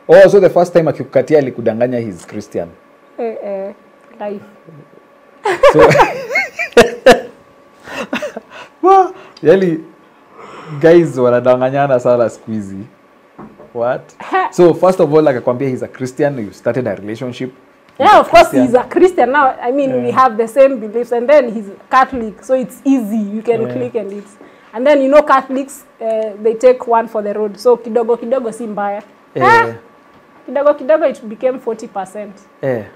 Oh, so the first time akikukatia alikudanganya he's Christian. Life. So well, really guys wanadanganyana sana siku hizi. What? So first of all akakwambia he's a Christian, you started a relationship. Yeah, of course he's a Christian now. I mean, we have the same beliefs, and then he's Catholic, so it's easy. You can click and it's. And then you know Catholics, they take one for the road. So kidogo si mbaya. Kidogo it became 40%.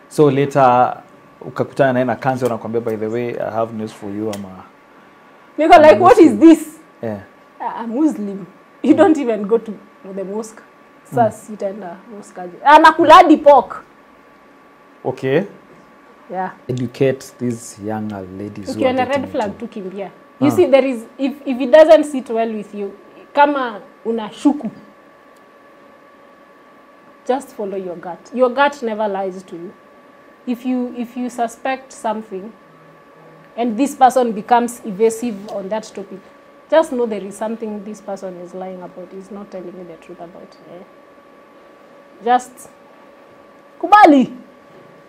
So later ukakutana naye na kanzo anakuambia by the way I have news for you ama. Because like what is this? I'm Muslim. You don't even go to the mosque. Sasa sitaenda mosque. Anakuladi pork. Okay. Yeah. Educate these younger ladies. If you're in a red flag to kimbia. You see, there is if it doesn't sit well with you, kama unashuku, just follow your gut. Your gut never lies to you. If you suspect something, and this person becomes evasive on that topic, just know there is something this person is lying about. He's not telling you the truth about. Just kubali.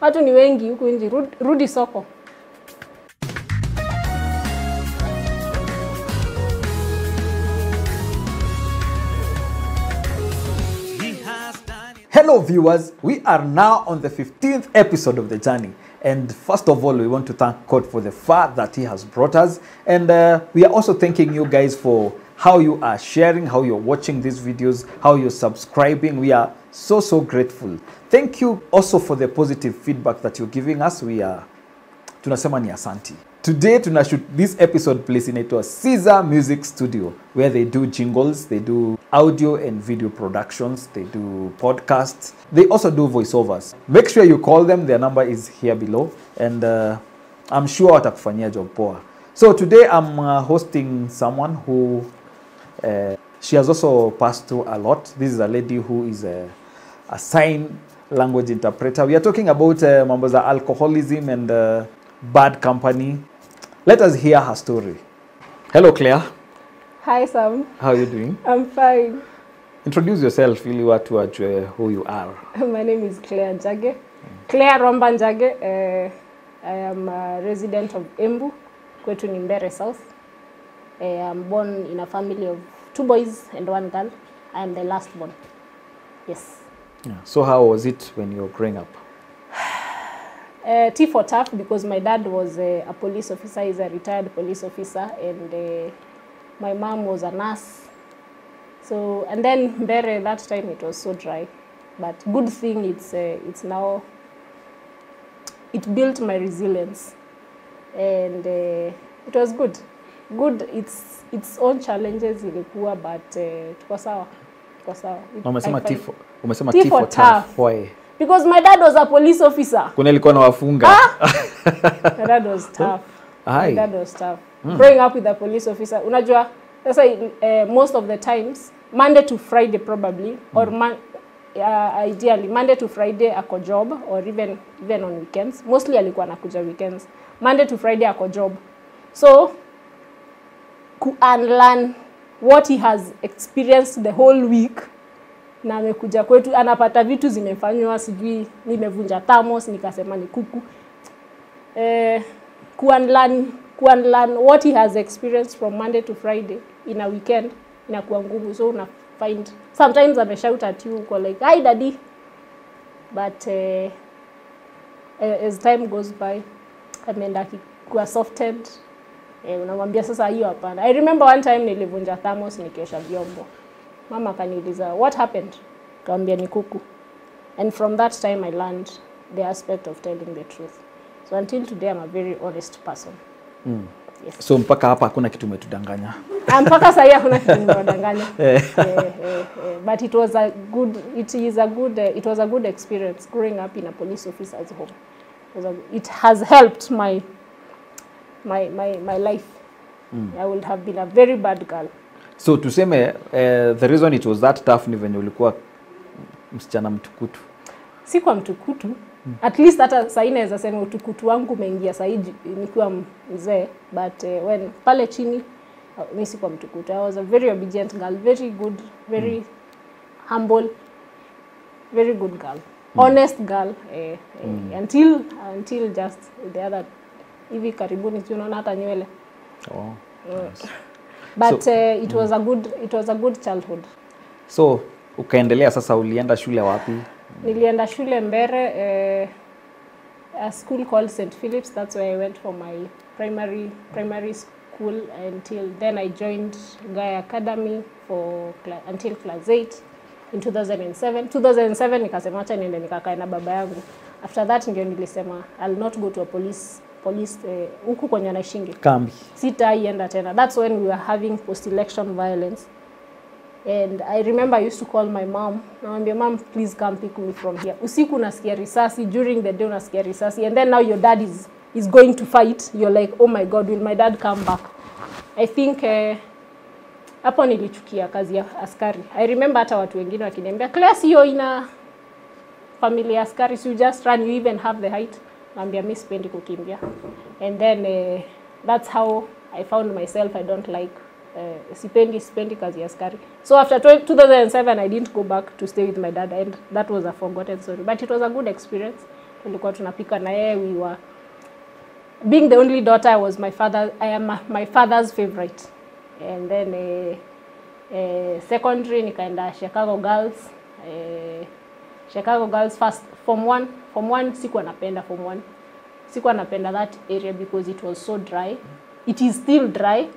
Watu ni wengi huku nje, rudi soko. Hello viewers, we are now on the 15th episode of The Journey, and first of all we want to thank God for the far that he has brought us, and we are also thanking you guys for how you are sharing, how you're watching these videos, how you're subscribing. We are so grateful. Thank you also for the positive feedback that you're giving us. We are tunasema ni asanti. Today tunashoot this episode place inaitwa Caesar Music Studio, where they do jingles, they do audio and video productions, they do podcasts, they also do voiceovers. Make sure you call them, their number is here below, and I'm sure watakufanyia job poa. So today I'm hosting someone who she has also passed through a lot. This is a lady who is a sign language interpreter. We are talking about mambo za alcoholism and bad company. Let us hear her story. Hello, Claire. Hi, Sam. How are you doing? I'm fine. Introduce yourself, ili watu wajue who you are. My name is Claire Njage. Claire Romba Njage. I am a resident of Embu, kwetu ni Mbere South. I am born in a family of 2 boys and 1 girl. I am the last born. Yes. Yeah. So how was it when you were growing up? T for tough, because my dad was a police officer. He's a retired police officer, and my mom was a nurse. So, and then Mbere, that time it was so dry, but good thing it's now, it built my resilience, and it was good. Its own challenges ilikuwa, but tuko sawa. Umesema T for tough. Why? Because my dad was a police officer. Kuna ilikuwa na wafunga. My dad was tough. My dad was tough. Growing up with a police officer, unajua, that's why most of the times, Monday to Friday probably, or ideally Monday to Friday ako job, or even on weekends. Mostly alikuwa anakuja weekends. Monday to Friday ako job. So, unlearn what he has experienced the whole week, na amekuja kwetu anapata vitu zimefanywa, sijui nimevunja thermos nikasema ni kuku. Kuunlearn what he has experienced from Monday to Friday in a weekend inakuwa ngumu. So una find sometimes ame shout at you uko like, "Hi daddy." But as time goes by, ameenda kuwa softened. Unamwambia sasa hiyo hapana. I remember one time nilivunja thermos nikiosha vyombo. Mama kaniuliza, "What happened?" Kaambia ni kuku. And from that time I learned the aspect of telling the truth. So until today I'm a very honest person. Yes. So mpaka hapa hakuna kitu umetudanganya. Mpaka sasa hakuna kitu nimetudanganya. But it was a good experience growing up in a police officer's home. It has helped my life. I would have been a very bad girl. So tuseme the reason it was that tough ni venye ulikuwa msichana mtukutu. Si kwa mtukutu. At least hata sasa inaweza sema utukutu wangu umeingia saidi nikiwa mzee, but when pale chini mimi si kwa mtukutu. I was a very obedient girl, very good, very humble, very good girl. Honest girl. Until just the other hivi karibuni tunaona hata nywele. Oh. Nice. But it was a good childhood. So ukaendelea sasa, ulienda shule wapi? Nilienda shule Mbere, a school called St. Philip's. That's where I went for my primary school until then I joined Gaya Academy until class 8 in 2007. 2007 nikasema acha niende nikakae na baba yangu. After that ndio nilisema I'll not go to a police huku kwenye naishingi. Kambi. Sitaienda tena. That's when we were having post-election violence. And I remember I used to call my mom. Namwambia, mom, please come pick me from here. Usiku unasikia risasi, during the day unasikia risasi. And then now your dad is going to fight. You're like, oh my God, will my dad come back? I think hapo nilichukia kazi ya askari. I remember hata watu wengine wakiniambia, class hiyo ina familia askari, so you just run, you even have the height. Naambia mimi sipendi kukimbia. And then that's how I found myself. I don't like sipendi kazi ya askari. So after 2007 I didn't go back to stay with my dad, and that was a forgotten story, but it was a good experience. Tulikuwa tunapika na yeye, we were being the only daughter. I am my father's favorite. And then secondary nikaenda Chicago Girls first form 1 sikuwa napenda form 1. Sikuwa napenda that area because it was so dry. It is still dry.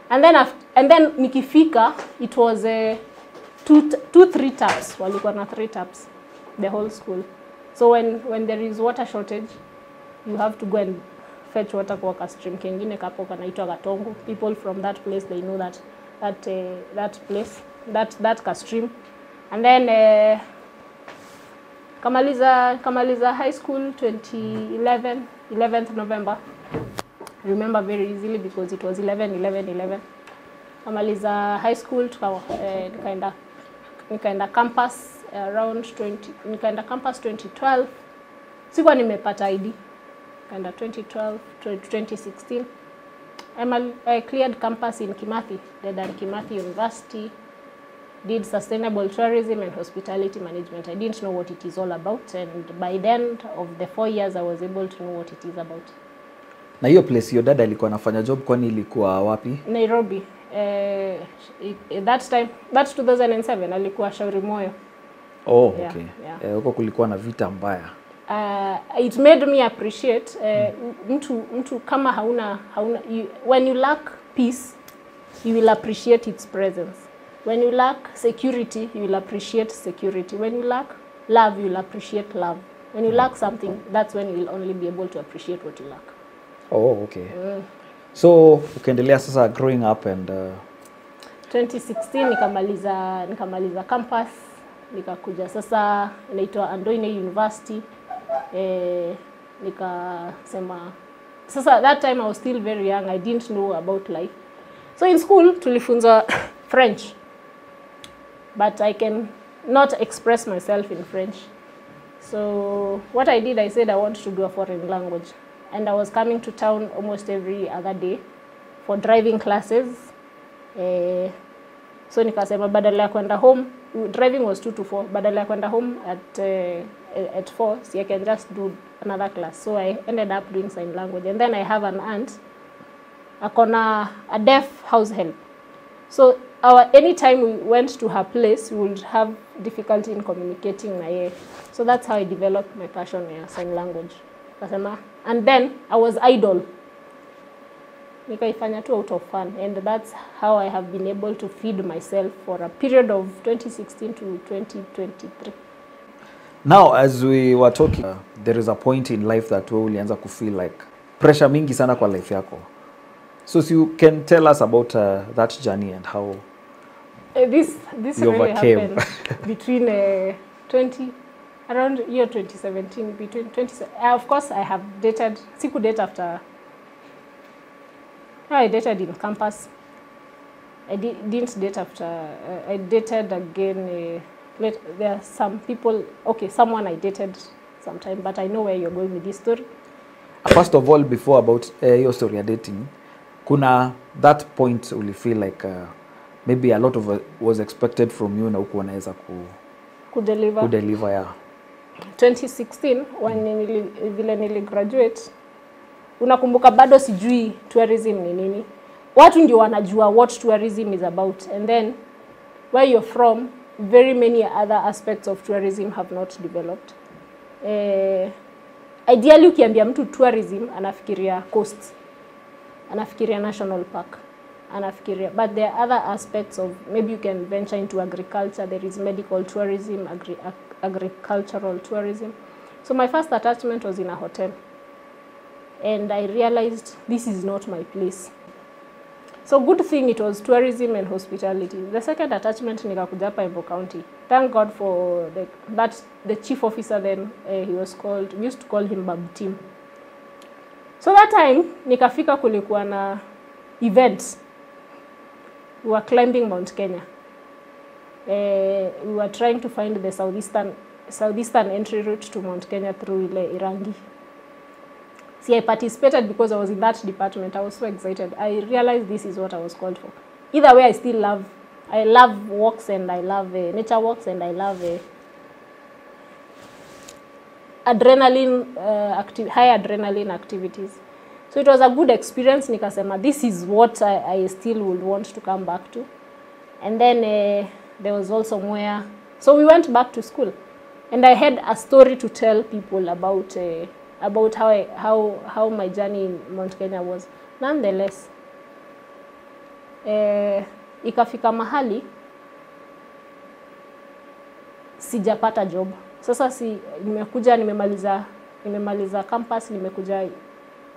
And then nikifika it was 3 taps. Walikuwa na 3 taps the whole school. So when there is water shortage, you have to go and fetch water kwa kastream kengine kapo kanaitwa Gatongo. People from that place, they know that place, that kastream. And then kamaliza high school 2011, 11th November. I remember very easily because it was 11. Kamaliza high school nikaenda campus around 2012. Sikuwa nimepata ID. Kaenda 2012 to 2016. I cleared campus in Kimathi, Dedan Kimathi University. Did sustainable tourism and hospitality management. I didn't know what it is all about, and by the end of the 4 years I was able to know what it is about. Na hiyo place your dad alikuwa anafanya job, kwani ilikuwa wapi? Nairobi. That's 2007 alikuwa Shauri Moyo. Oh, okay. Yeah. Huko kulikuwa na vita mbaya. It made me appreciate mtu kama hauna when you lack peace, you will appreciate its presence. When you lack security, you will appreciate security. When you lack love, you will appreciate love. When you lack something, that's when you will only be able to appreciate what you lack. Oh, okay. So ukaendelea sasa growing up and 2016 nikamaliza campus, nikakuja sasa inaitwa Andoine University. Nikasema sasa, that time I was still very young, I didn't know about life. So in school tulifunza French, but I can not express myself in French. So what I did, I said I want to do a foreign language, and I was coming to town almost every other day for driving classes. So nikasema badala ya kwenda home, driving was 2 to 4, badala ya kwenda home at 4, so I can just do another class. So I ended up doing sign language, and then I have an aunt, akona a deaf house help. So anytime we went to her place, we would have difficulty in communicating na yeye. So that's how I developed my passion for sign language. And then I was idle. Nikaifanya tu out of fun, and that's how I have been able to feed myself for a period of 2016 to 2023. Now, as we were talking, there is a point in life that we ulianza ku feel like pressure mingi sana kwa life yako. So you can tell us about that journey and how this you really overcame. happened between around year 2017, between 20. Of course, I have dated. Siku date after. No, I dated in campus. I didn't date after. I dated again. There are some people. Okay, someone I dated sometime, but I know where you're going with this story. First of all, before about your story of dating, kuna that point uli feel like maybe a lot of was expected from you na huku unaweza Kudeliver, yeah. 2016 vile niligraduate, unakumbuka bado sijui tourism ni nini. Watu ndio wanajua what tourism is about, and then where you're from, very many other aspects of tourism have not developed. Ideally ukiambia mtu tourism anafikiria coast, anafikiria national park, anafikiria, but there are other aspects of, maybe you can venture into agriculture, there is medical tourism, agricultural tourism. So my first attachment was in a hotel, and I realized this is not my place. So good thing it was tourism and hospitality. The second attachment nikakuja hapa Embu County. Thank God for the chief officer then, he was called, we used to call him Babu Tim. So that time nikafika kulikuwa na events. We were climbing Mount Kenya. We were trying to find the southeastern entry route to Mount Kenya through ile Irangi. See, I participated because I was in that department. I was so excited. I realized this is what I was called for. Either way, I love walks, and I love nature walks, and I love high adrenaline activities. So it was a good experience. Nikasema, this is what I still would want to come back to. And then there was also Mwea. So we went back to school, and I had a story to tell people about how my journey in Mount Kenya was. Nonetheless, ikafika mahali sijapata job. Sasa nimemaliza campus, nimekuja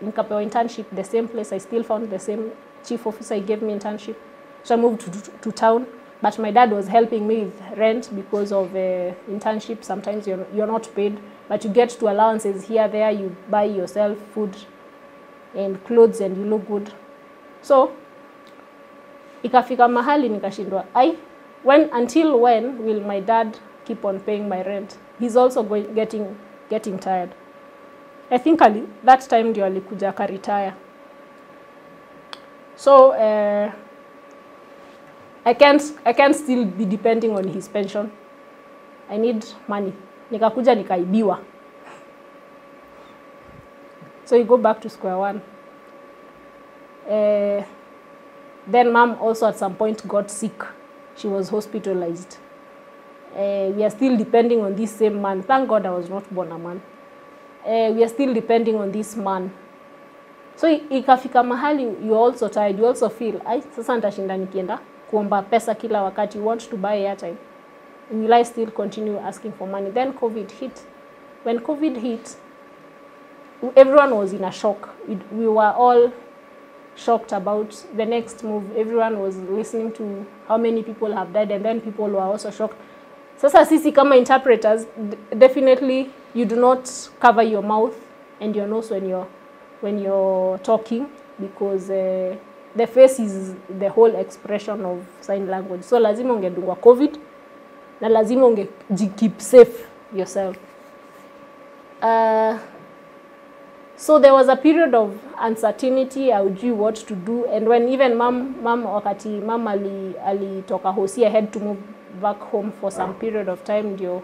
nikapewa internship the same place. I still found the same chief officer, he gave me internship. So I moved to town, but my dad was helping me with rent because of internship. Sometimes you're not paid, but you get to allowances here, there, you buy yourself food and clothes and you look good. So ikafika mahali nikashindwa, until when will my dad keep on paying my rent? He's also getting tired. I think that time ndio alikuja akaretire. So I can't still be depending on his pension. I need money. Nikakuja nikaibiwa. So you go back to square one. Then mom also at some point got sick. She was hospitalized. We are still depending on this same man. Thank God I was not born a man. We are still depending on this man. So ikafika mahali you also tired. You also feel, sasa nitashinda nikienda kuomba pesa kila wakati. You want to buy airtime. Will I still continue asking for money? Then COVID hit. When COVID hit, everyone was in a shock. We were all shocked about the next move. Everyone was listening to how many people have died, and then people were also shocked. Sasa sisi kama interpreters, definitely you do not cover your mouth and your nose when you're talking, because the face is the whole expression of sign language. So lazima ungedungwa COVID, na lazima keep safe yourself. So there was a period of uncertainty, haujui what to do, and when even mom wakati mom alitoka hosi, I had to move back home for some period of time, ndio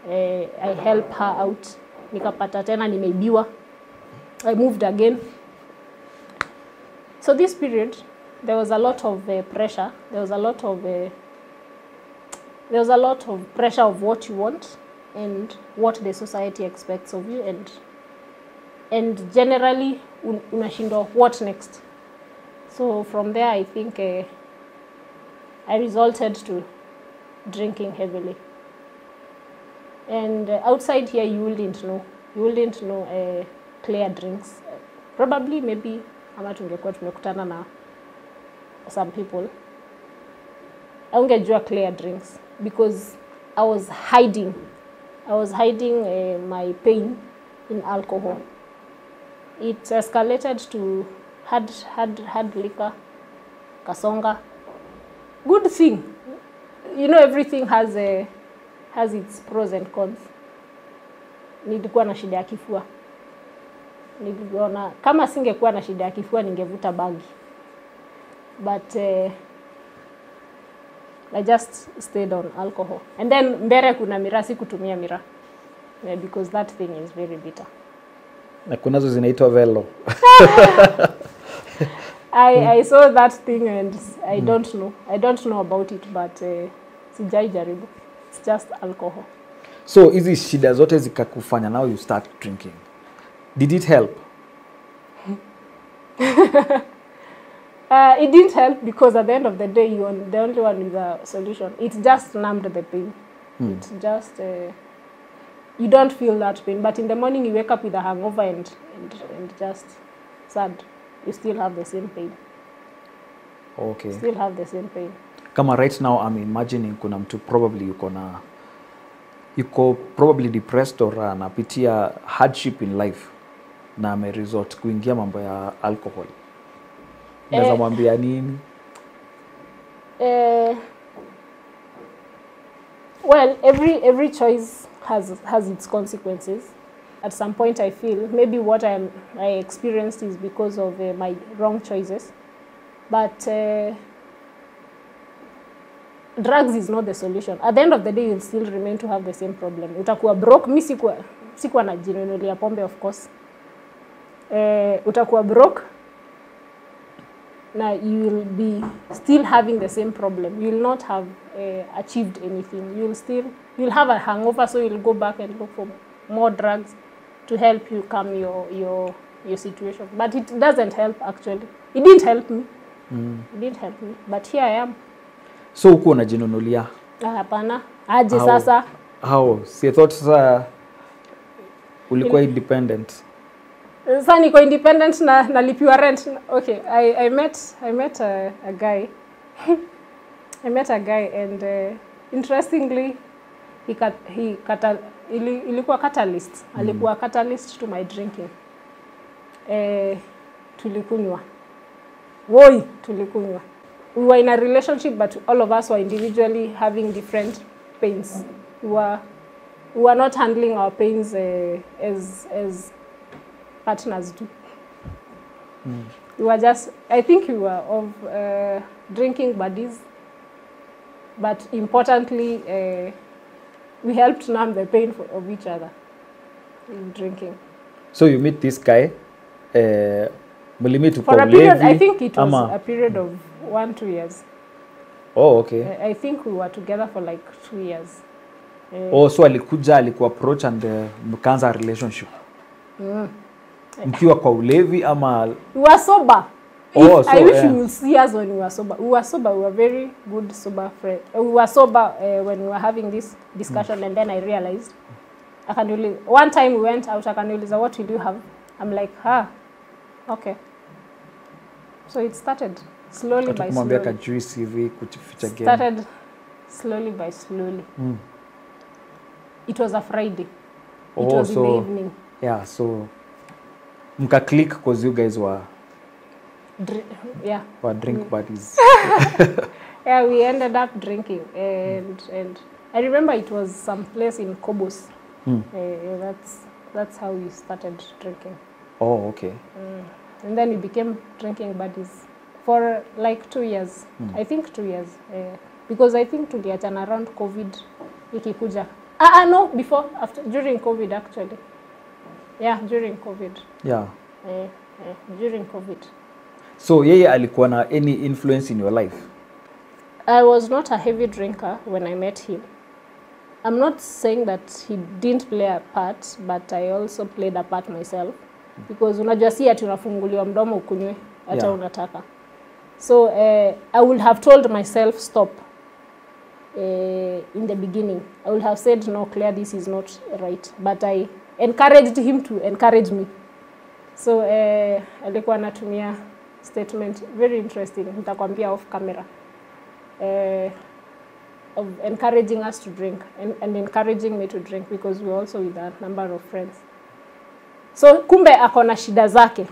I help her out. Nikapata tena nimeibiwa. I moved again. So this period there was a lot of pressure. There was a lot of pressure of what you want and what the society expects of you, and generally unashindwa what next. So from there I think I resorted to drinking heavily. And outside here you wouldn't know clear drinks. Probably maybe ama tungekuwa tumekutana na some people, haungejua clear drinks, because I was hiding my pain in alcohol. It escalated to hard liquor, kasonga. Good thing, everything has its pros and cons. Nilikuwa na shida ya kifua. Niliona kama singekuwa na shida ya kifua ningevuta bangi. But I just stayed on alcohol. And then mbere kuna miraa, sikutumia miraa. Because that thing is very bitter. Na kunazo zinaitwa velo. I saw that thing and I don't know. I don't know about it, but sijai jaribu. It's just alcohol. So hizi shida zote zikakufanya now you start drinking. Did it help? It didn't help because at the end of the day, you're the only one with a solution. It just numbed the pain. It just, you don't feel that pain. But in the morning, you wake up with a hangover and just sad. You still have the same pain. Okay. Still have the same pain. Kama right now, I'm imagining kuna mtu probably yuko probably depressed or anapitia hardship in life na ame resort kuingia mambo ya alcohol. Naweza mwambia nini? Well, every choice has its consequences. At some point, I feel maybe what I experienced is because of my wrong choices. But drugs is not the solution. At the end of the day, you'll still remain to have the same problem. Utakuwa broke. Mi sikuwa na jinunulia pombe, of course. Utakuwa broke. Now you will be still having the same problem. You will not have achieved anything. You'll have a hangover, so you'll go back and look for more drugs to help you calm your situation. But it doesn't help actually. It didn't help me. It didn't help me. But here I am. So uko unajinunulia? Hapana. Aje sasa. How? Si thought sasa ulikuwa independent. Sasa niko independent na nalipiwa rent. Okay, I met a guy. I met a guy and interestingly ilikuwa catalyst. Alikuwa catalyst to my drinking. Tulikunywa. Woi, tulikunywa. We were in a relationship, but all of us were individually having different pains. We were not handling our pains as partners do. We were just, I think we were of drinking buddies, but importantly, we helped numb the pain of each other in drinking. So you meet this guy, for a period, I think it was a period of 1-2 years. Oh, okay. I think we were together for like 2 years. So alikuja approach and mkaanza relationship. Mkiwa kwa ulevi ama we were sober. Oh, so, I wish you will see us when we were sober. We were sober. We were very good sober friends. We were sober when we were having this discussion, and then I realized, one time we went out, akaniuliza, what will you have? I'm like, okay. So it started slowly by slowly. Started slowly by slowly. It was a Friday. It was in the evening. Yeah, so mka click because you guys were drink buddies. Yeah, we ended up drinking, and I remember it was some place in Kobos. That's how we started drinking. Oh, okay. And then we became drinking buddies for like 2 years. I think 2 years. Because I think tuliachana around COVID ikikuja. No, during COVID actually. Yeah, during COVID. Yeah. During COVID. So yeye alikuwa na any influence in your life? I was not a heavy drinker when I met him. I'm not saying that he didn't play a part, but I also played a part myself. Because unajua si ati unafunguliwa mdomo ukunywe hata unataka. So I would have told myself stop in the beginning. I would have said no, Claire, this is not right. But I encouraged him to encourage me. So alikuwa anatumia statement very interesting, nitakwambia off camera. Of encouraging us to drink and encouraging me to drink because we were also with a number of friends. So kumbe akona shida zake.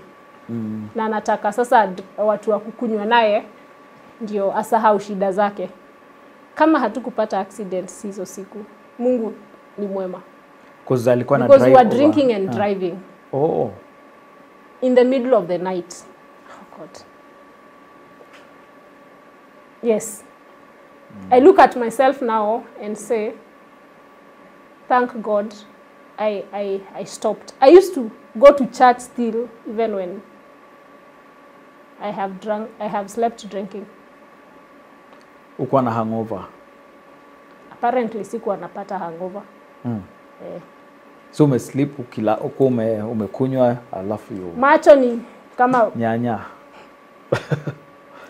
Na anataka sasa watu wa kukunywa naye ndio asahau shida zake. Kama hatukupata accidents hizo siku, Mungu ni mwema. Because alikuwa na drive. Because we were drinking and driving. Oh. In the middle of the night. Oh God. Yes. I look at myself now and say, thank God I stopped. I used to go to church still, even when I have slept drinking. Ukuwa na hangover? Apparently sikuwa napata hangover. So umesleep umekunywa alafu macho ni kama nyanya.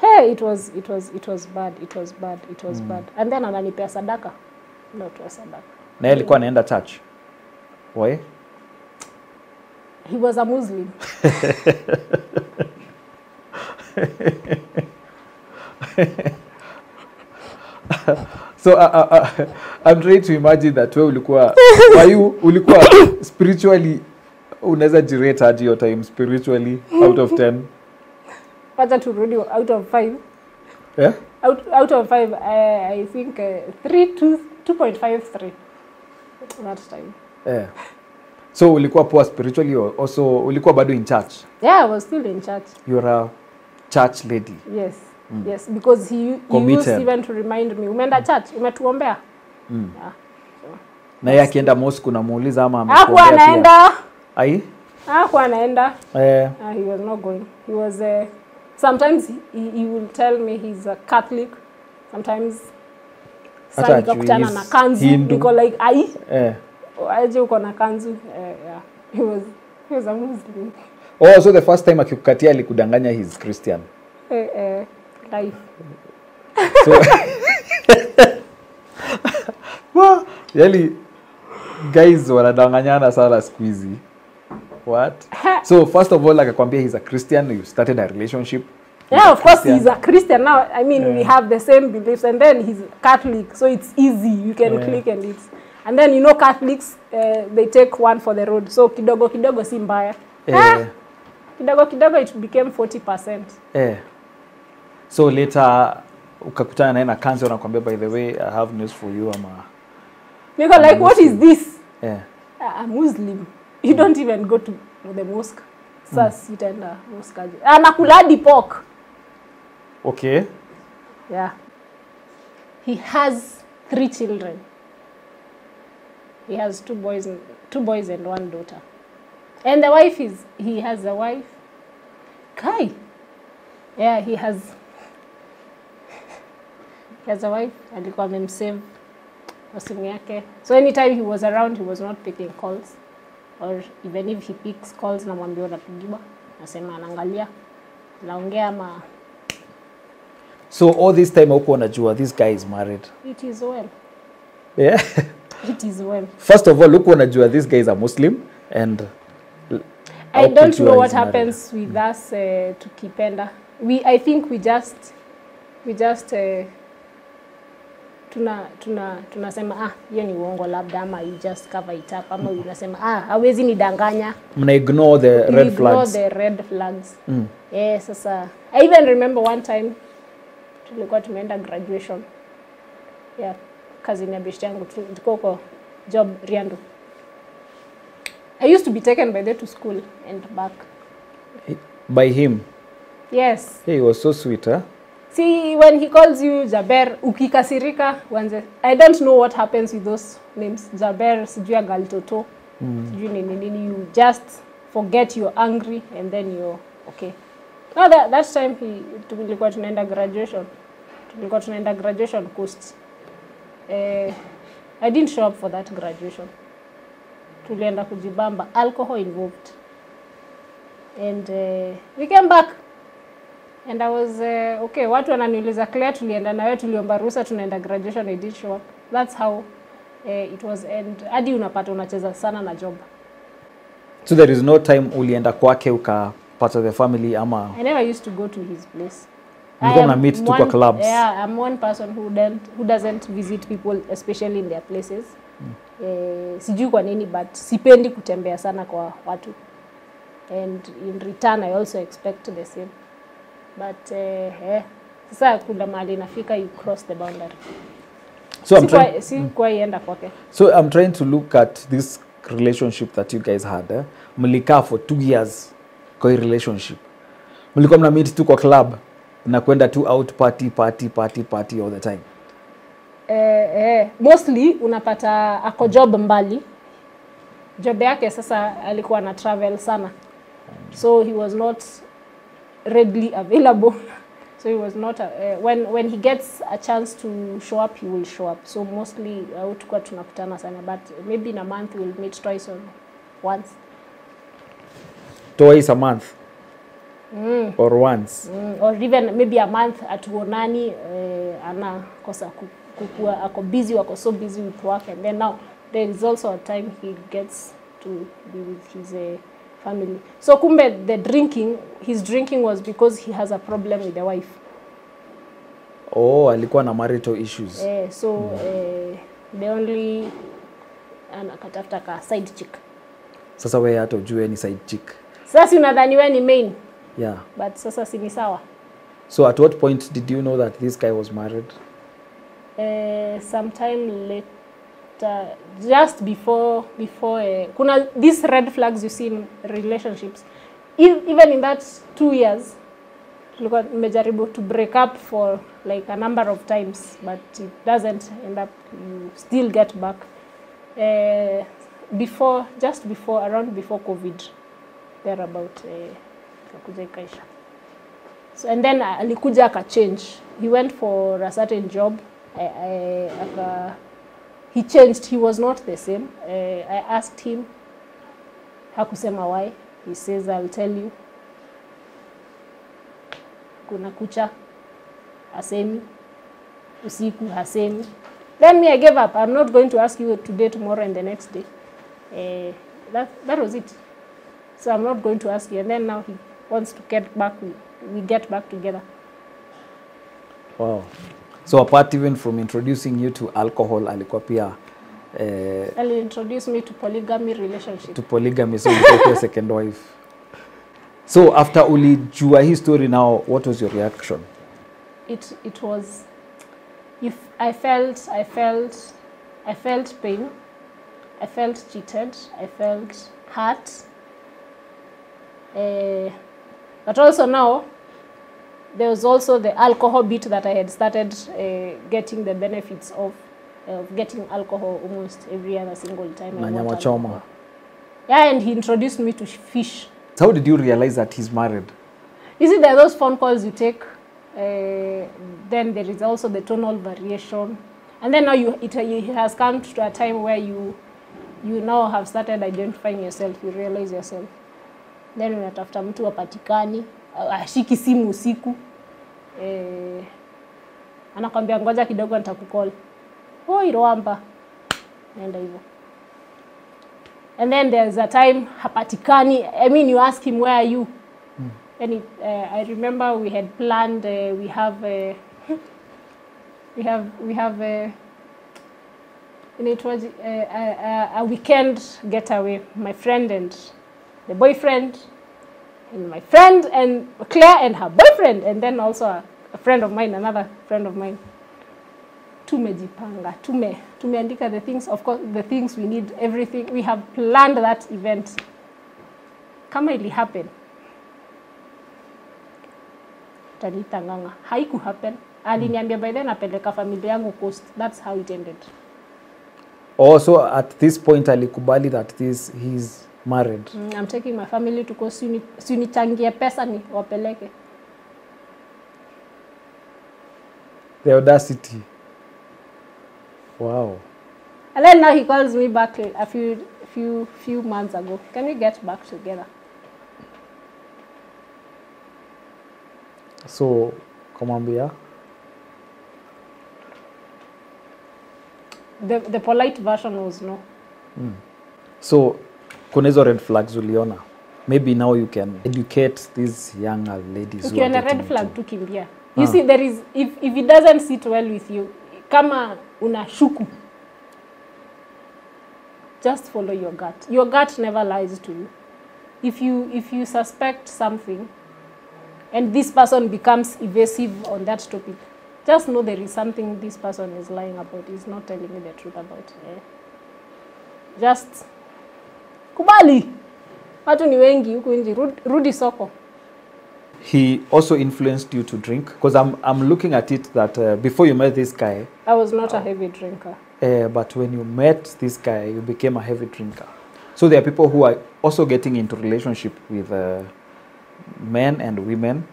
Hey, it was bad. Bad. And then ananipea sadaka. Not a sadaka. Na yeye alikuwa anaenda church? Why? He was a Muslim. So I'm trying to imagine that wewe ulikuwa ulikuwa spiritually unaweza jirate hadi your time spiritually out of 10? Wacha turudi out of 5. Yeah? Out of 5 I think 2.53 that time. Yeah. So ulikuwa poor spiritually or also ulikuwa bado in church? Yeah, I was still in church. You're a church lady. Yes. Yes, because he used even to remind me, umeenda church, umetuombea. Yeah. So, na yeye akienda mosque unamuuliza ama hakuwa anaenda. Ai? Hakuwa anaenda. He was not going. He was sometimes he will tell me he's a Catholic. Sometimes sasa nikakutana na kanzu niko like ai. Aje uko na kanzu. Yeah. He was a Muslim. Oh, so the first time akikukatia alikudanganya he's Christian. Life. So well, yali guys wanadanganyana sana siku hizi. What? So first of all akakwambia he's a Christian, you started a relationship. Yeah, of course he's a Christian now. I mean, we have the same beliefs, and then he's Catholic, so it's easy. You can click and it's. And then you know Catholics, they take one for the road. So kidogo si mbaya. Kidogo it became 40%. So later ukakutana naye na kanzo anakuambia by the way I have news for you ama. Because like what is this? A Muslim. You don't even go to the mosque. Sasa sitaenda mosque. Anakuladi pork. Okay. Yeah. He has 3 children. He has 2 boys and 1 daughter. And the wife he has a wife. Kai. Yeah, he has a wife. Alikuwa amemsave kwa simu yake. So anytime he was around, he was not picking calls. Or even if he picks calls, namwambia unapigiwa. Nasema anaangalia. Naongea ama. So all this time huko unajua this guy is married. It is well. Yeah. It is well. First of all, huko unajua this guy is a Muslim and I don't know what happens with us tukipenda. I think we just tunasema hiyo ni uongo labda ama you just cover it up ama unasema hawezi nidanganya. Mna ignore the red flags. Ignore the red flags. Sasa I even remember one time tulikuwa tumeenda graduation. Yeah, cousin ya best yangu tulikuwa kwa job Riando. I used to be taken by there to school and back. By him? Yes. He was so sweet, huh? See, when he calls you Jaber, ukikasirika, I don't know what happens with those names. Jaber, sijui Galtoto, sijui nini, you just forget you're angry and then you're okay. No, that time tulikuwa tunaenda graduation. Tulikuwa tunaenda graduation coast. I didn't show up for that graduation. Tulienda kujibamba, alcohol involved. And we came back. And I was okay, watu wananiuliza Claire tulienda na wewe tuliomba ruhusa tunaenda graduation, I did show up. That's how it was, and hadi unapata unacheza sana na job. So there is no time ulienda kwake ukapata the family ama? I never used to go to his place. Mlikuwa mna meet tu kwa clubs? Yeah, I'm one person who doesn't visit people especially in their places. Sijui kwa nini but sipendi kutembea sana kwa watu. And in return I also expect the same. But sasa kuna mahali nafika you cross the boundary. So I'm trying to look at this relationship that you guys had. Mlikaa for 2 years kwa relationship. Mlikuwa mna meet tu kwa club na kwenda tu out party all the time. mostly unapata ako job mbali. Job yake sasa alikuwa na travel sana. So he was not readily available. So he was not when he gets a chance to show up, he will show up. So mostly tukua tunakutana sana, but maybe in a month we'll meet twice or once. Twice a month? Or once? Or even maybe a month atuonani, anakosa kukua, ako busy, wako so busy with work, and then now there is also a time he gets to be with his family. So kumbe his drinking was because he has a problem with the wife. Oh, alikuwa na marital issues. So the only anakatafuta ka side chick. Sasa wewe hata ujue ni side chick. Sasa unadhani wewe ni main. Yeah. But sasa si ni sawa. So at what point did you know that this guy was married? Sometime later, just before kuna these red flags you see in relationships. Even in that 2 years, tulikuwa nimejaribu to break up for like a number of times, but it doesn't end up, you still get back. Around before COVID, thereabout, kakuja ikaisha. So, and then alikuja akachange. He went for a certain job. He changed. He was not the same. I asked him, hakusema why. He says, I'll tell you. Kuna kucha, hasemi. Usiku, hasemi. Then me, I gave up. I'm not going to ask you today, tomorrow, and the next day. That was it. So I'm not going to ask you. And then now he wants to get back. We get back together. Wow. So apart even from introducing you to alcohol, alikuwa pia He introduced me to polygamy relationship. To polygamy, so you take your second wife. So after ulijua his story now, what was your reaction? It was, if I felt pain, I felt cheated, I felt hurt. But also now, there was also the alcohol bit that I had started getting the benefits of getting alcohol almost every other single time. Na nyama choma. Yeah, and he introduced me to fish. So how did you realize that he's married? You see, there are those phone calls you take. Then there is also the tonal variation. And then now it has come to a time where you now have started identifying yourself, you realize yourself. Then unatafuta mtu wapatikani, ashiki simu usiku. Anakwambia ngoja kidogo nitakukall. Oh, Iroamba. Nenda hivyo. And then there's a time hapatikani. I mean, you ask him, where are you? And I remember we had planned. We have a weekend getaway. My friend and the boyfriend, and my friend and Claire and her boyfriend, and then also a friend of mine, another friend of mine. Tumejipanga, tumeandika the things, of course, the things we need, everything. We have planned that event. Kama ili happen. Tanita nganga. Haiku happen. Aliniambia by then apeleka familia yangu Coast. That's how it ended. Also at this point alikubali that he's married. I'm taking my family to Coast. Sinichangie pesa ni wapeleke. The audacity. Wow. And then now he calls me back a few months ago. Can we get back together? So, kumwambia? The polite version was no. So, kuna hizo red flags uliona. Maybe now you can educate these younger ladies. Ukiona red flag tu kimbia. You see, there is, if it doesn't sit well with you, kama unashuku, just follow your gut. Your gut never lies to you. If you suspect something, and this person becomes evasive on that topic, just know there is something this person is lying about. He's not telling you the truth about. Just kubali. Watu ni wengi huku nje, rudi soko. he also influenced you to drink? Because I'm looking at it that before you met this guy, I was not a heavy drinker. but when you met this guy, you became a heavy drinker. So there are people who are also getting into relationship with men and women.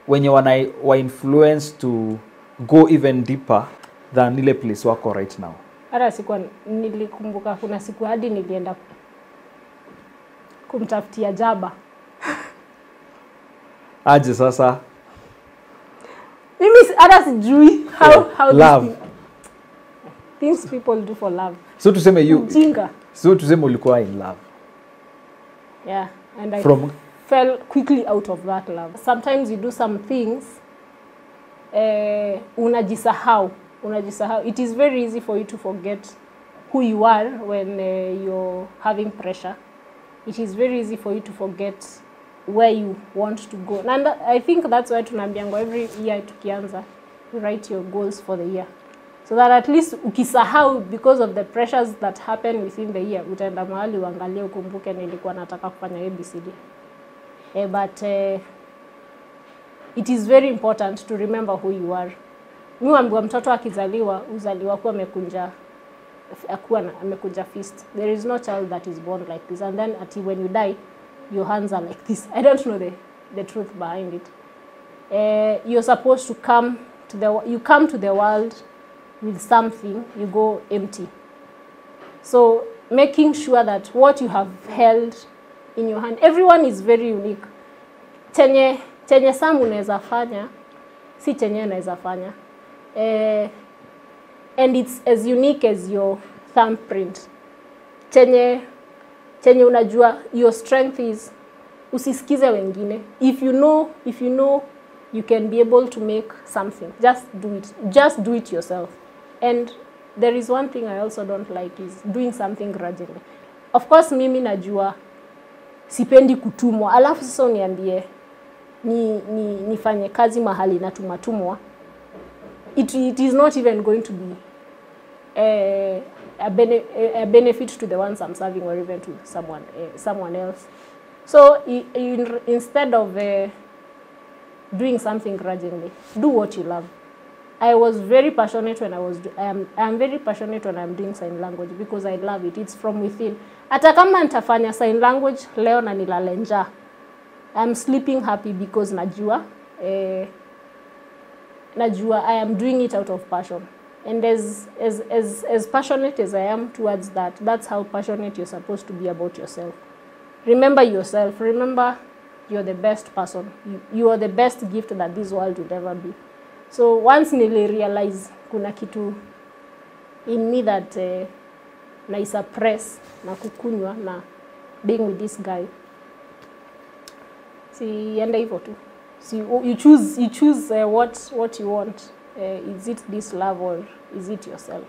When you were influenced to go even deeper than ile place wako right now. Hata sikuwa nilikumbuka kuna siku hadi nilienda kumtafutia jaba. Aje sasa. Mimi hata sijui how love. Things people do for love. So tuseme you Jinga. So tuseme ulikuwa in love. Yeah, and I fell quickly out of that love. Sometimes you do some things unajisahau. It is very easy for you to forget who you are when you're having pressure. It is very easy for you to forget where you want to go. And I think that's why tunaambianga every year tukianza, you write your goals for the year. So that at least ukisahau because of the pressures that happen within the year, utaenda mahali uangalie ukumbuke nilikuwa nataka kufanya ABCD. But it is very important to remember who you are. Niwaambiwa mtoto akizaliwa uzaliwa kuwa amekunja fist. There is no child that is born like this, and then when you die your hands are like this. I don't know the truth behind it. You're supposed to come to the world with something, you go empty. So making sure that what you have held in your hand, everyone is very unique. Chenye Sam unaweza fanya si chenye unaweza fanya. And it's as unique as your thumbprint. Chenye unajua your strength is usisikize wengine. If you know you can be able to make something, just do it. Just do it yourself. And there is one thing I also don't like is doing something grudgingly. Of course mimi najua sipendi kutumwa. Alafu sasa uniambie nifanye kazi mahali natumatumwa. It is not even going to be a benefit to the ones I'm serving or even to someone else. So instead of doing something grudgingly, do what you love. I was very passionate when I'm very passionate when I'm doing sign language because I love it. It's from within. Hata kama nitafanya sign language leo na nilale njaa, I'm sleeping happy because najua I am doing it out of passion. And as passionate as I am towards that, that's how passionate you're supposed to be about yourself. Remember yourself. Remember you're the best person. You are the best gift that this world would ever be. So once nili realize kuna kitu in me that na suppress na kukunywa na being with this guy, si enda hivyo tu. So you choose what you want. Is it this love or is it yourself?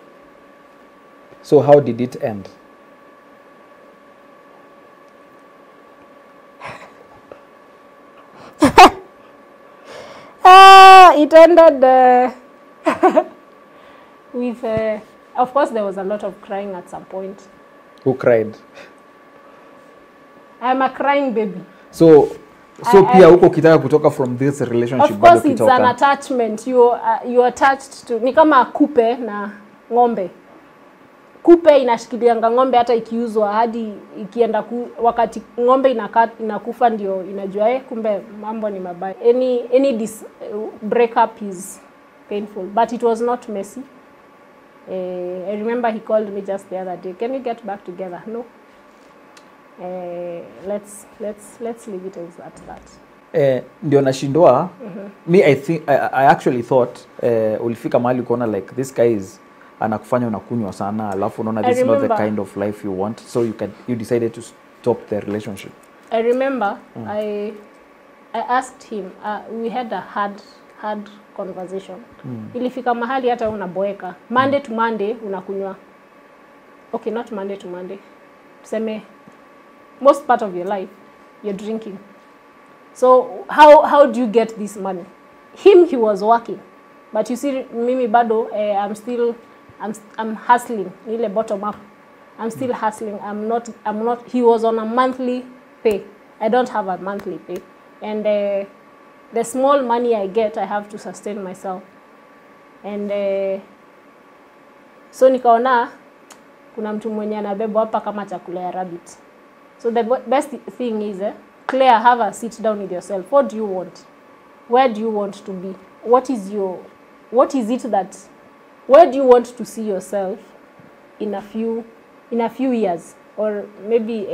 So how did it end? It ended with, of course, there was a lot of crying at some point. Who cried? I'm a crying baby. So pia huko kitaka kutoka from this relationship. Of course, it's an attachment. You attached to, ni kama kupe na ng'ombe. Kupe inashikilianga ng'ombe hata ikiuzwa hadi ikienda wakati ng'ombe inakufa ndio inajua kumbe mambo ni mabaya. Any breakup is painful, but it was not messy. I remember he called me just the other day. Can we get back together? No. Let's leave it as at that. Ndio nashindwa. Me I actually thought ulifika mahali ukaona like this guy is anakufanya unakunywa sana alafu unaona this is not the kind of life you want, so you decided to stop the relationship. I remember I asked him, we had a hard conversation. Ilifika mahali hata unaboeka. Monday to Monday unakunywa. Okay, not Monday to Monday. Tuseme most part of your life you're drinking. So how do you get this money? He was working. But you see mimi bado I'm hustling, ile bottom up. I'm still hustling. I'm not he was on a monthly pay. I don't have a monthly pay. and the small money I get I have to sustain myself, and so nikaona kuna mtu mwenye anabebwa hapa kama chakula ya rabbit. So the best thing is Claire, have a sit down with yourself. What do you want? Where do you want to be? What is it that, where do you want to see yourself in a few years, or maybe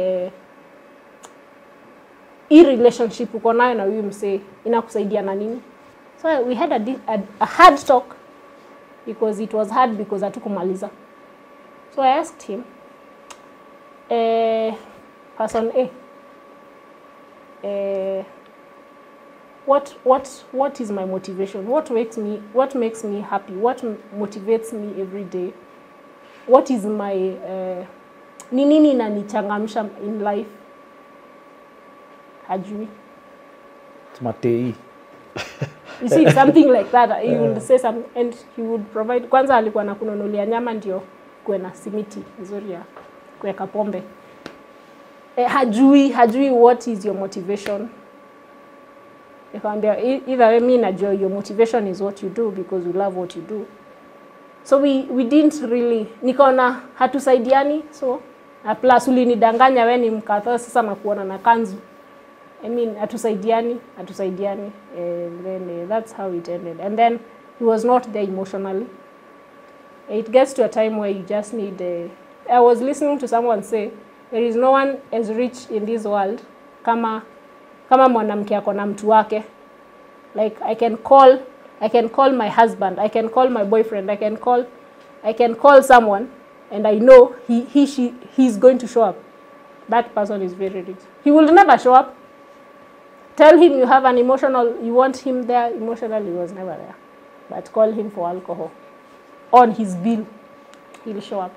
hii relationship uko nayo na huyu msee inakusaidia na nini? So we had a hard talk, because it was hard because hatukumaliza. So I asked him, person A, what is my motivation? What makes me happy? What motivates me every day? What is my ni nini inanichangamsha in life? Hajui. Matei. You see, something like that. He would say something, and he would provide. Kwanza alikuwa nakununulia nyama ndio kuwe na simiti nzuri ya kuweka pombe. Hajui what is your motivation. Nikamwambia either way, mimi najua your motivation is what you do because you love what you do. So we didn't really, nikaona hatusaidiani, so plus ulinidanganya wewe ni mkatho, sasa nakuona na kanzu. I mean, hatusaidiani, and then that's how it ended. And then he was not there emotionally. It gets to a time where you just need I was listening to someone say, there is no one as rich in this world kama mwanamke ako na mtu wake. Like I can call my husband, I can call my boyfriend, I can call someone, and I know he's going to show up. That person is very rich. He will never show up. Tell him you have an you want him there emotionally, he was never there. But call him for alcohol on his bill, he'll show up.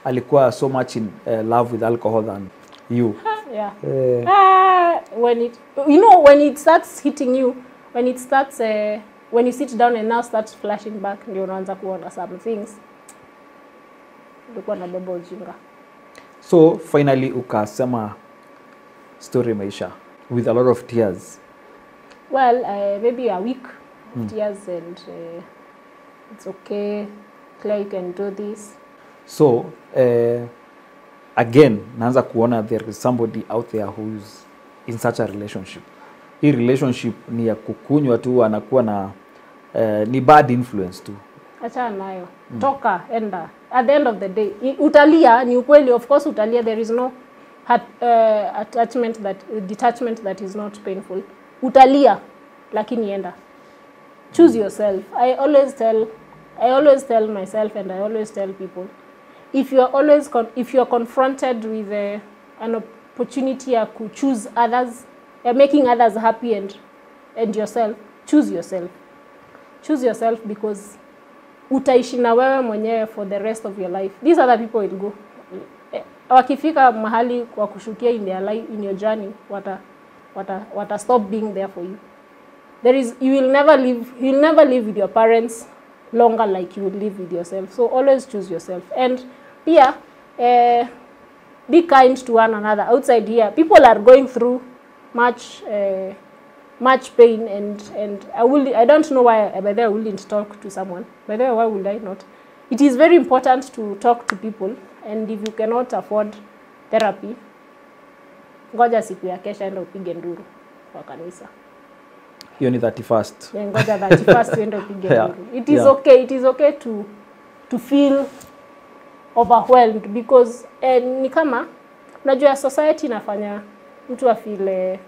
Alikuwa so much in love with alcohol than you. Yeah. When it starts hitting you, when you sit down and now starts flashing back, ndio unaanza kuona some things. Ulikuwa na beba ujinga. So finally ukasema story maisha with a lot of tears. Well, maybe a week of tears, and it's okay, Claire, you can do this. So again, naanza kuona there is somebody out there who's in such a relationship. Hii relationship ni ya kukunywa tu, anakuwa na ni bad influence tu. Acha nayo. Toka, enda. At the end of the day, utalia, ni ukweli, of course utalia, there is no detachment that is not painful. Utalia, lakini enda. Choose yourself. I always tell myself, and I always tell people, if you are confronted with an opportunity to choose others, making others happy and yourself, choose yourself. Choose yourself, because utaishi na wewe mwenyewe for the rest of your life. These other people will go. Wakifika mahali kwa kushukia in their life, in your journey, wata stop being there for you. You will never live with your parents longer like you would live with yourself. So always choose yourself. And pia be kind to one another. Outside here, people are going through much pain, and I don't know why by the way I wouldn't talk to someone. By the way, why would I not? It is very important to talk to people, and if you cannot afford therapy, ngoja siku ya kesha enda upige nduru kwa kanisa. Hiyo ni 31st. Ngoja 31st enda upige nduru. It is okay to feel overwhelmed, because ni kama unajua society inafanya mtu afile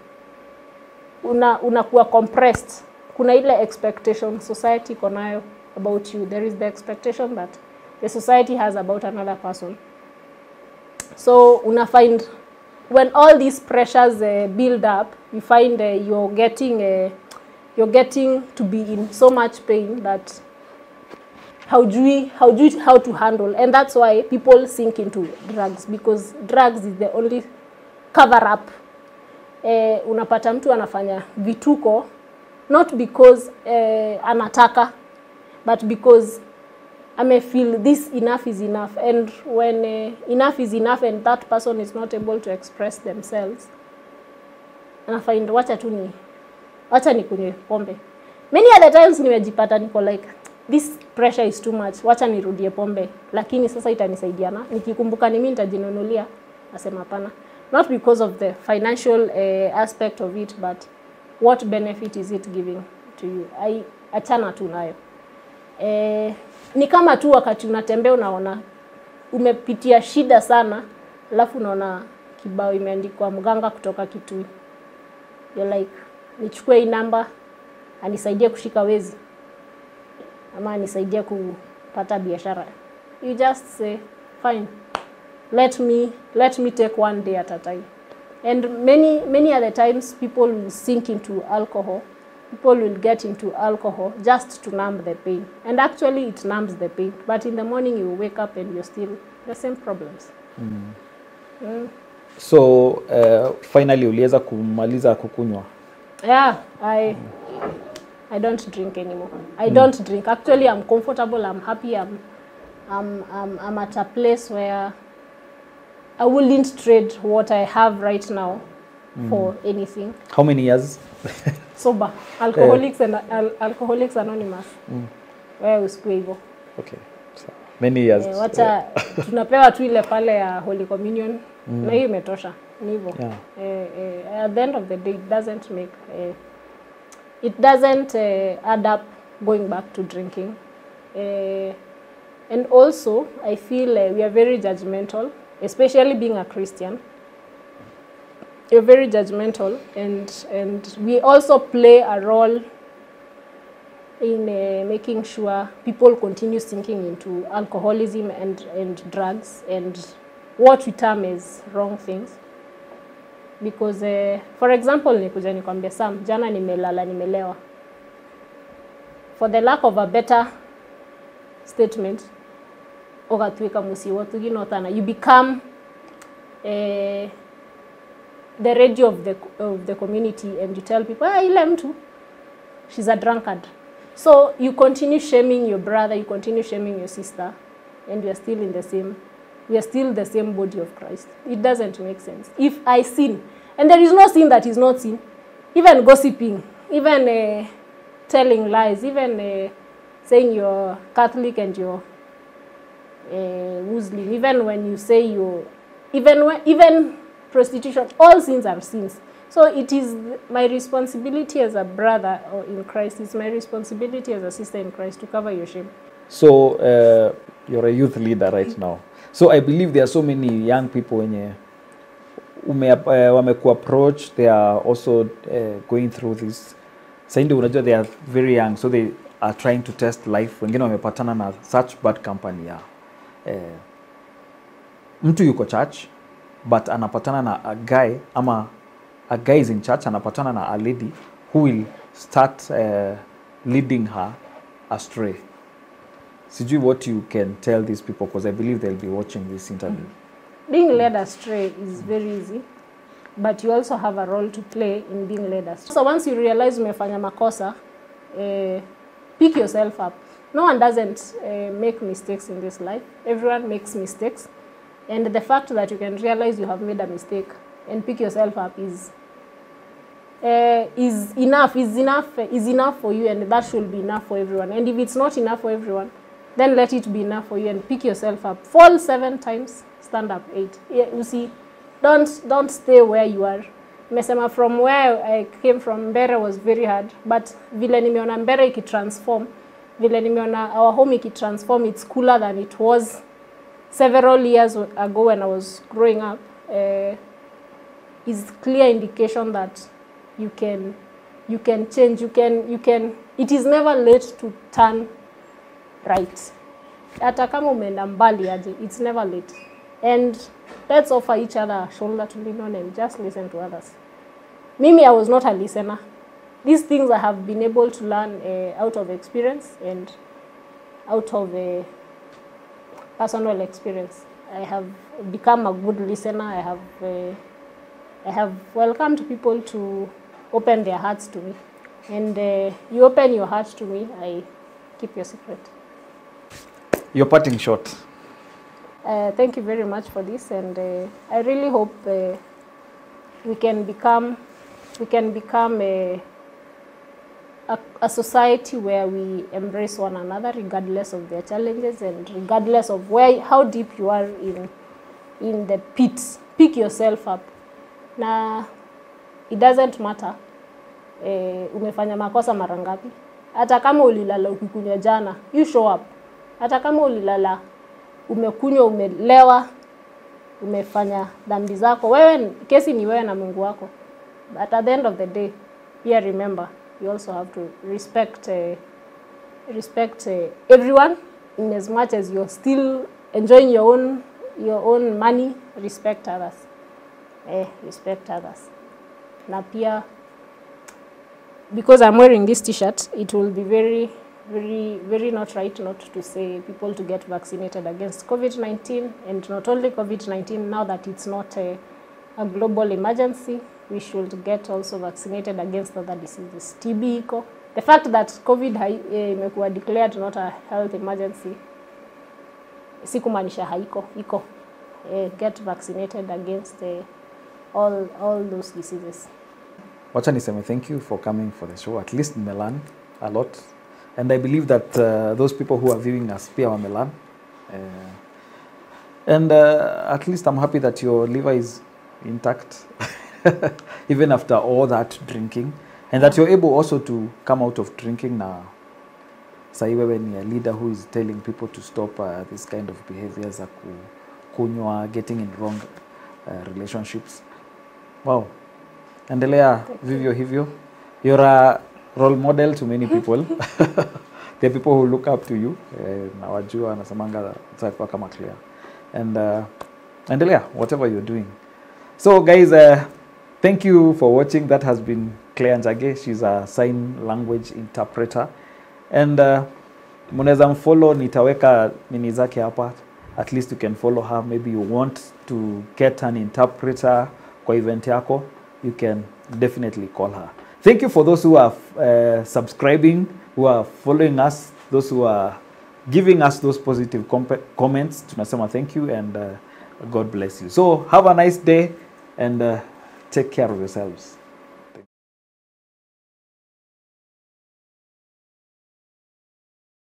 unakuwa compressed. Kuna ile expectation society iko nayo about you. There is the expectation that the society has about another person. So una find when all these pressures build up, you find you're getting to be in so much pain that how to handle. And that's why people sink into drugs, because drugs is the only cover up. Unapata mtu anafanya vituko not because anataka, but because I feel this enough is enough. And when enough is enough and that person is not able to express themselves, and I find wacha nikunywe pombe. Many other times nimejipata niko like this pressure is too much, wacha nirudie pombe, lakini sasa itanisaidiana nikikumbuka ni mimi nitajinunulia, nasema hapana, not because of the financial aspect of it, but what benefit is it giving to you. Achana tu nayo. Ni kama tu wakati unatembea unaona umepitia shida sana, alafu unaona kibao imeandikwa mganga kutoka Kitui. You're like, nichukue hii namba anisaidie kushika wezi ama anisaidie kupata biashara. You just say fine, let me take one day at a time. And many other times people will sink into alcohol. People will get into alcohol just to numb the pain, and actually it numbs the pain, but in the morning you wake up and you're still the same problems. So finally uliweza kumaliza kukunywa? Yeah, I don't drink anymore. I don't drink. Actually, I'm comfortable. I'm happy. I'm at a place where I wouldn't trade what I have right now for anything. How many years? Sober. Alcoholics Anonymous. Where usikue hivyo. Okay. So, many years. Wacha tunapewa tu ile pale ya Holy Communion. Na hiyo imetosha. Ni hivyo. At the end of the day it doesn't add up going back to drinking. And also I feel we are very judgmental, especially being a Christian. You're very judgmental, and we also play a role in making sure people continue sinking into alcoholism and drugs and what we term as wrong things. Because for example, nikuja nikwambia Sam, jana nimelewa. For the lack of a better statement, ogatwika musiwo tuginotana, you become the radio of the community, and you tell people, ile mtu, she's a drunkard. So you continue shaming your brother, you continue shaming your sister, and we are still the same body of Christ. It doesn't make sense. If I sin, and there is no sin that is not sin, even gossiping, even telling lies, even saying you're Catholic and you're Muslim, even when you say even prostitution, all sins are sins. So it is my responsibility as a brother or in Christ, it's my responsibility as a sister in Christ to cover your shame. So you're a youth leader right now. So I believe there are so many young people wenye wameku approach, they are also going through this. Saindi unajua they are very young, so they are trying to test life. Wengine wamepatana na such bad company ya mtu yuko church but anapatana na a guy, ama a guy is in church anapatana na a lady who will start leading her astray. Sijui what you can tell these people, because I believe they'll be watching this interview. Being led astray is very easy, but you also have a role to play in being led astray. So once you realize umefanya makosa, pick yourself up. No one doesn't make mistakes in this life. Everyone makes mistakes. And the fact that you can realize you have made a mistake and pick yourself up is enough for you, and that should be enough for everyone. And if it's not enough for everyone, then let it be enough for you and pick yourself up. Fall 7 times, stand up 8. You see, don't stay where you are. Mesema, from where I came from, Mbere was very hard, but vile nimeona Mbere ikitransform, vile nimeona our home ikitransform, it's cooler than it was several years ago when I was growing up. Is clear indication that you can change, you can it is never late to turn right. Hata kama umeenda mbali aje, it's never late. And let's offer each other a shoulder to lean on and just listen to others. Mimi, I was not a listener. These things I have been able to learn out of experience and out of personal experience. I have become a good listener. I have welcomed people to open their hearts to me. And you open your heart to me, I keep your secret. Your parting shot. Thank you very much for this, and I really hope we can become we can become a society where we embrace one another regardless of their challenges and regardless of how deep you are in the pits. Pick yourself up. Na it doesn't matter umefanya makosa mara ngapi. Hata kama ulilala ukikunywa jana, you show up. Hata kama ulilala umekunywa, umelewa, umefanya dhambi zako, wewe kesi ni wewe na Mungu wako. But at the end of the day, remember, you also have to respect everyone, in as much as you're still enjoying your own money. Respect others. Respect others. Na pia, because I'm wearing this t-shirt, it will be very, very, very not right not to say people to get vaccinated against COVID-19, and not only COVID-19, now that it's not a global emergency, we should get also vaccinated against other diseases. TB iko. The fact that COVID imekuwa declared not a health emergency, si kumaanisha haiko, iko. Get vaccinated against all those diseases. Wacha niseme thank you for coming for the show. At least nimelearn a lot. And I believe that those people who are viewing us pia wamelearn. And at least I'm happy that your liver is intact. Even after all that drinking. And that you're able also to come out of drinking now. Sahi wewe ni a leader who is telling people to stop this kind of behaviors za kunywa, getting in wrong relationships. Wow. Endelea vivyo hivyo. You're a role model to many people. There are people who look up to you. Na wajua nasamanga kwa kama clear. And endelea whatever you're doing. So guys, thank you for watching. That has been Claire Njage. She's a sign language interpreter. And munaweza mfollow, nitaweka nini zake hapa. At least you can follow her. Maybe you want to get an interpreter kwa event yako, you can definitely call her. Thank you for those who are subscribing, who are following us, those who are giving us those positive comments. Tunasema thank you, and God bless you. So have a nice day, and take care of yourselves.